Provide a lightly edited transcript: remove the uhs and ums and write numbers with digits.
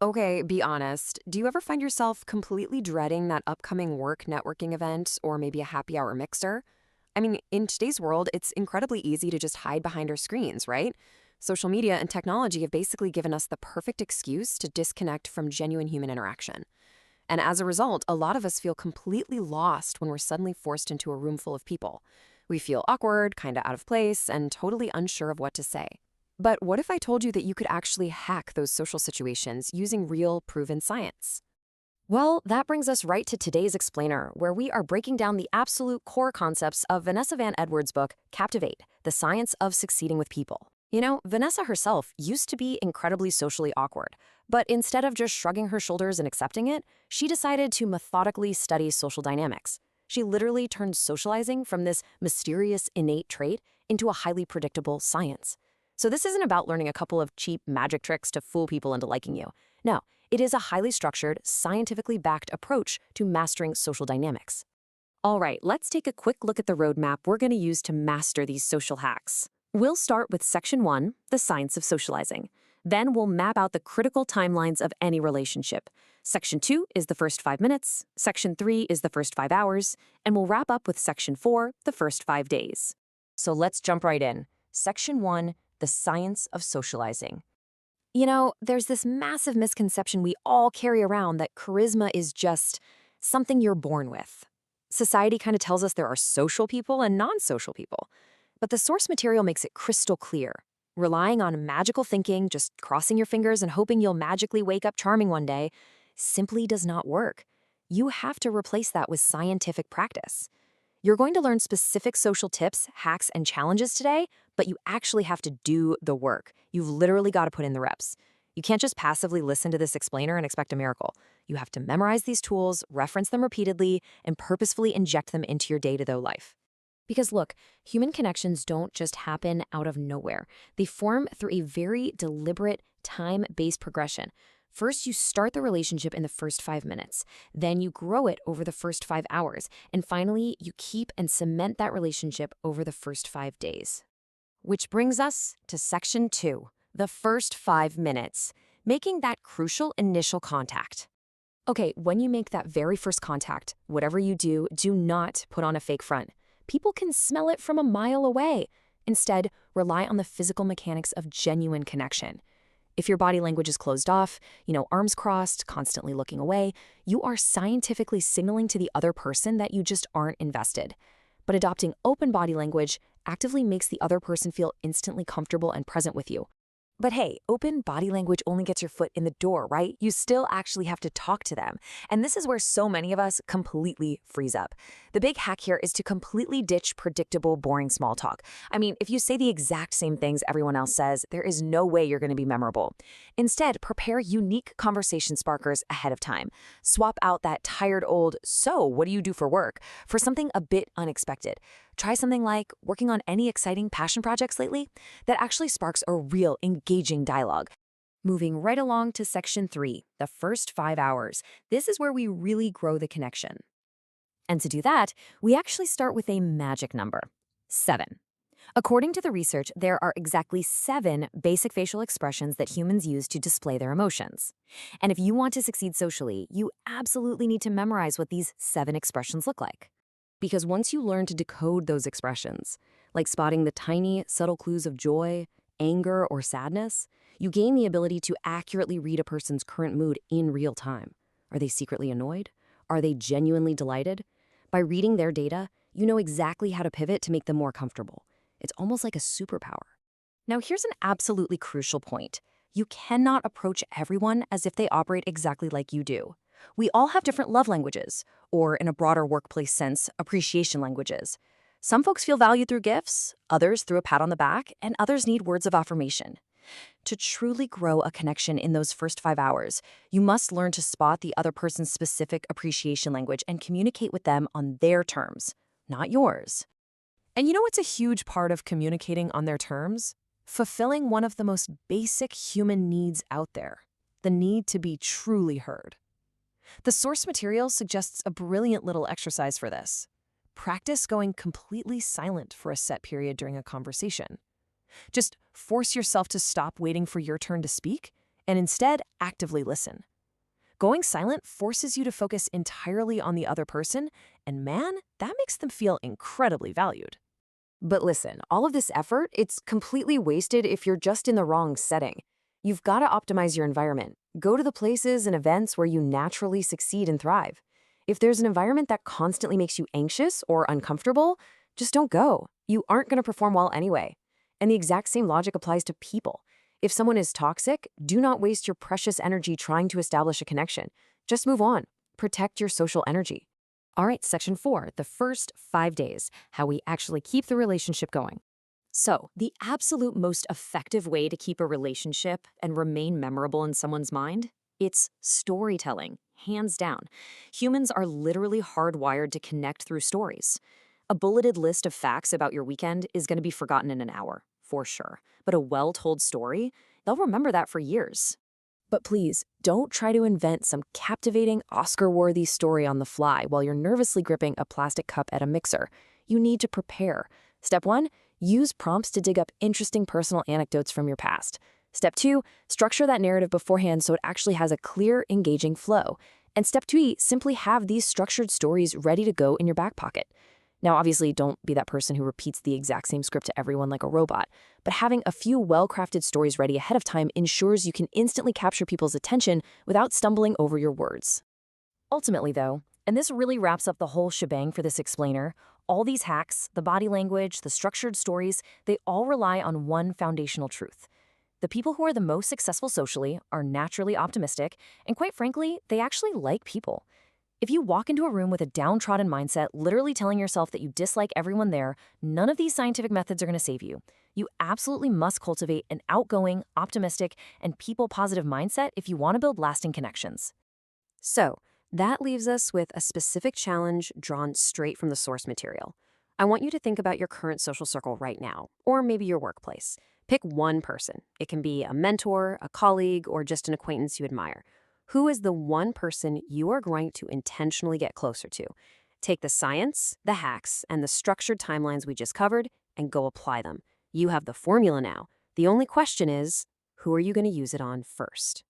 Okay, be honest. Do you ever find yourself completely dreading that upcoming work networking event or maybe a happy hour mixer? I mean, in today's world, it's incredibly easy to just hide behind our screens, right? Social media and technology have basically given us the perfect excuse to disconnect from genuine human interaction. And as a result, a lot of us feel completely lost when we're suddenly forced into a room full of people. We feel awkward, kind of out of place, and totally unsure of what to say. But what if I told you that you could actually hack those social situations using real, proven science? Well, that brings us right to today's explainer, where we are breaking down the absolute core concepts of Vanessa Van Edwards' book, Captivate, The Science of Succeeding with People. You know, Vanessa herself used to be incredibly socially awkward, but instead of just shrugging her shoulders and accepting it, she decided to methodically study social dynamics. She literally turned socializing from this mysterious innate trait into a highly predictable science. So this isn't about learning a couple of cheap magic tricks to fool people into liking you. No, it is a highly structured, scientifically backed approach to mastering social dynamics. All right, let's take a quick look at the roadmap we're going to use to master these social hacks. We'll start with Section 1, the science of socializing. Then we'll map out the critical timelines of any relationship. Section 2 is the first 5 minutes, Section 3 is the first 5 hours, and we'll wrap up with Section 4, the first 5 days. So let's jump right in. Section 1, the science of socializing. You know, there's this massive misconception we all carry around that charisma is just something you're born with. Society kind of tells us there are social people and non-social people, but the source material makes it crystal clear. Relying on magical thinking, just crossing your fingers and hoping you'll magically wake up charming one day, simply does not work. You have to replace that with scientific practice. You're going to learn specific social tips, hacks, and challenges today, but you actually have to do the work. You've literally got to put in the reps. You can't just passively listen to this explainer and expect a miracle. You have to memorize these tools, reference them repeatedly, and purposefully inject them into your day-to-day life. Because look, human connections don't just happen out of nowhere. They form through a very deliberate, time-based progression. First, you start the relationship in the first 5 minutes. Then you grow it over the first 5 hours. And finally, you keep and cement that relationship over the first 5 days. Which brings us to Section 2, the first 5 minutes, making that crucial initial contact. Okay, when you make that very first contact, whatever you do, do not put on a fake front. People can smell it from a mile away. Instead, rely on the physical mechanics of genuine connection. If your body language is closed off, arms crossed, constantly looking away, you are scientifically signaling to the other person that you just aren't invested. But adopting open body language actively makes the other person feel instantly comfortable and present with you. But hey, open body language only gets your foot in the door, right? You still actually have to talk to them. And this is where so many of us completely freeze up. The big hack here is to completely ditch predictable, boring small talk. I mean, if you say the exact same things everyone else says, there is no way you're going to be memorable. Instead, prepare unique conversation sparkers ahead of time. Swap out that tired old, "So, what do you do for work?" for something a bit unexpected. Try something like working on any exciting passion projects lately that actually sparks a real engaging dialogue. Moving right along to Section 3, the first 5 hours. This is where we really grow the connection. And to do that, we actually start with a magic number, 7. According to the research, there are exactly 7 basic facial expressions that humans use to display their emotions. And if you want to succeed socially, you absolutely need to memorize what these 7 expressions look like. Because once you learn to decode those expressions, like spotting the tiny, subtle clues of joy, anger, or sadness, you gain the ability to accurately read a person's current mood in real time. Are they secretly annoyed? Are they genuinely delighted? By reading their data, you know exactly how to pivot to make them more comfortable. It's almost like a superpower. Now, here's an absolutely crucial point. You cannot approach everyone as if they operate exactly like you do. We all have different love languages, or in a broader workplace sense, appreciation languages. Some folks feel valued through gifts, others through a pat on the back, and others need words of affirmation. To truly grow a connection in those first 5 hours, you must learn to spot the other person's specific appreciation language and communicate with them on their terms, not yours. And you know what's a huge part of communicating on their terms? Fulfilling one of the most basic human needs out there, the need to be truly heard. The source material suggests a brilliant little exercise for this. Practice going completely silent for a set period during a conversation. Just force yourself to stop waiting for your turn to speak and instead actively listen. Going silent forces you to focus entirely on the other person, and man, that makes them feel incredibly valued. But listen, all of this effort, it's completely wasted if you're just in the wrong setting. You've got to optimize your environment. Go to the places and events where you naturally succeed and thrive. If there's an environment that constantly makes you anxious or uncomfortable, just don't go. You aren't going to perform well anyway. And the exact same logic applies to people. If someone is toxic, do not waste your precious energy trying to establish a connection. Just move on. Protect your social energy. All right, section 4, the first 5 days, how we actually keep the relationship going. So, the absolute most effective way to keep a relationship and remain memorable in someone's mind? It's storytelling, hands down. Humans are literally hardwired to connect through stories. A bulleted list of facts about your weekend is going to be forgotten in an hour, for sure. But a well-told story, they'll remember that for years. But please, don't try to invent some captivating, Oscar-worthy story on the fly while you're nervously gripping a plastic cup at a mixer. You need to prepare. Step 1, use prompts to dig up interesting personal anecdotes from your past. Step 2, structure that narrative beforehand so it actually has a clear, engaging flow. And step 3, simply have these structured stories ready to go in your back pocket. Now, obviously, don't be that person who repeats the exact same script to everyone like a robot, but having a few well-crafted stories ready ahead of time ensures you can instantly capture people's attention without stumbling over your words. Ultimately, though, and this really wraps up the whole shebang for this explainer, all these hacks, the body language, the structured stories, they all rely on one foundational truth. The people who are the most successful socially are naturally optimistic, and quite frankly, they actually like people. If you walk into a room with a downtrodden mindset, literally telling yourself that you dislike everyone there, none of these scientific methods are going to save you. You absolutely must cultivate an outgoing, optimistic, and people-positive mindset if you want to build lasting connections. So, that leaves us with a specific challenge drawn straight from the source material. I want you to think about your current social circle right now, or maybe your workplace. Pick one person. It can be a mentor, a colleague, or just an acquaintance you admire. Who is the one person you are going to intentionally get closer to? Take the science, the hacks, and the structured timelines we just covered and go apply them. You have the formula now. The only question is, who are you going to use it on first?